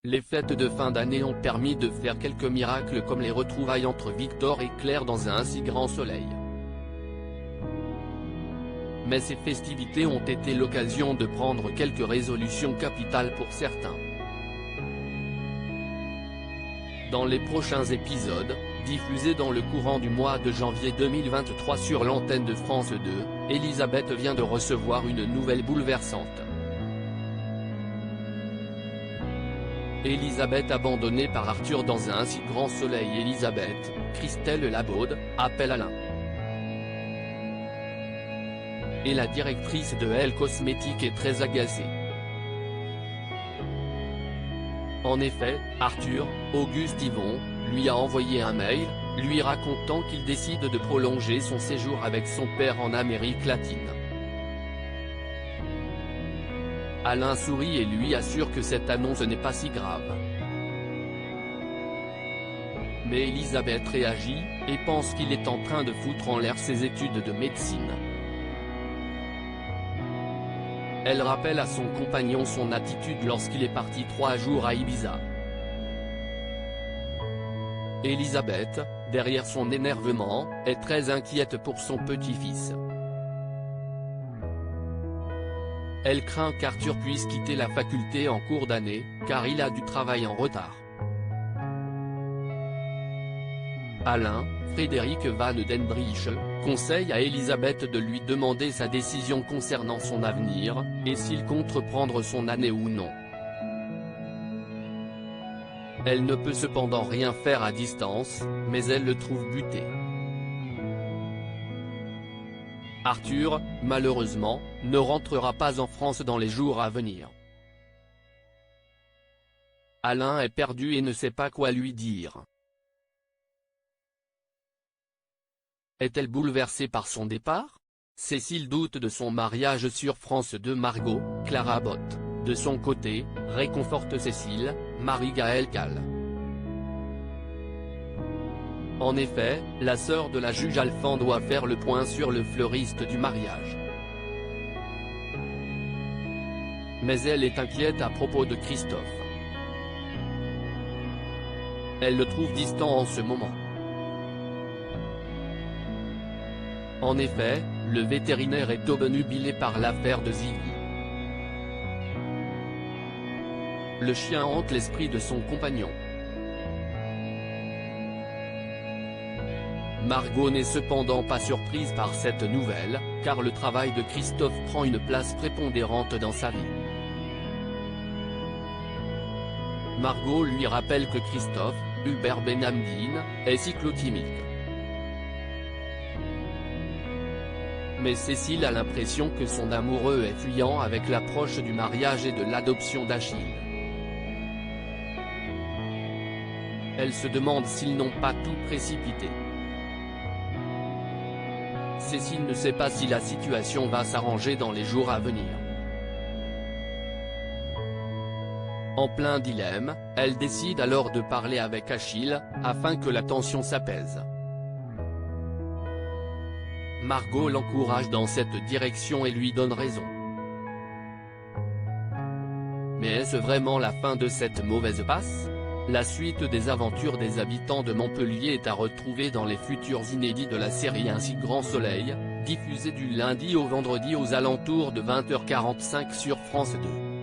Les fêtes de fin d'année ont permis de faire quelques miracles comme les retrouvailles entre Victor et Claire dans un si grand soleil. Mais ces festivités ont été l'occasion de prendre quelques résolutions capitales pour certains. Dans les prochains épisodes, diffusés dans le courant du mois de janvier 2023 sur l'antenne de France 2, Elisabeth vient de recevoir une nouvelle bouleversante. Elisabeth abandonnée par Arthur dans un si grand soleil. Elisabeth, Christelle Labaude, appelle Alain. Et la directrice de Elle Cosmétique est très agacée. En effet, Arthur, Auguste Yvon, lui a envoyé un mail, lui racontant qu'il décide de prolonger son séjour avec son père en Amérique latine. Alain sourit et lui assure que cette annonce n'est pas si grave. Mais Elisabeth réagit, et pense qu'il est en train de foutre en l'air ses études de médecine. Elle rappelle à son compagnon son attitude lorsqu'il est parti 3 jours à Ibiza. Elisabeth, derrière son énervement, est très inquiète pour son petit-fils. Elle craint qu'Arthur puisse quitter la faculté en cours d'année, car il a du travail en retard. Alain, Frédéric Van Dendrich, conseille à Elisabeth de lui demander sa décision concernant son avenir, et s'il compte reprendre son année ou non. Elle ne peut cependant rien faire à distance, mais elle le trouve buté. Arthur, malheureusement, ne rentrera pas en France dans les jours à venir. Alain est perdu et ne sait pas quoi lui dire. Est-elle bouleversée par son départ? Cécile doute de son mariage sur France 2. Margot, Clara Bott, de son côté, réconforte Cécile, Marie-Gaëlle Calle. En effet, la sœur de la juge Alphand doit faire le point sur le fleuriste du mariage. Mais elle est inquiète à propos de Christophe. Elle le trouve distant en ce moment. En effet, le vétérinaire est obnubilé par l'affaire de Ziggy. Le chien hante l'esprit de son compagnon. Margot n'est cependant pas surprise par cette nouvelle, car le travail de Christophe prend une place prépondérante dans sa vie. Margot lui rappelle que Christophe, Hubert Benhamdine, est cyclotimique. Mais Cécile a l'impression que son amoureux est fuyant avec l'approche du mariage et de l'adoption d'Achille. Elle se demande s'ils n'ont pas tout précipité. Cécile ne sait pas si la situation va s'arranger dans les jours à venir. En plein dilemme, elle décide alors de parler avec Achille, afin que la tension s'apaise. Margot l'encourage dans cette direction et lui donne raison. Mais est-ce vraiment la fin de cette mauvaise passe? La suite des aventures des habitants de Montpellier est à retrouver dans les futurs inédits de la série Un si grand soleil, diffusée du lundi au vendredi aux alentours de 20h45 sur France 2.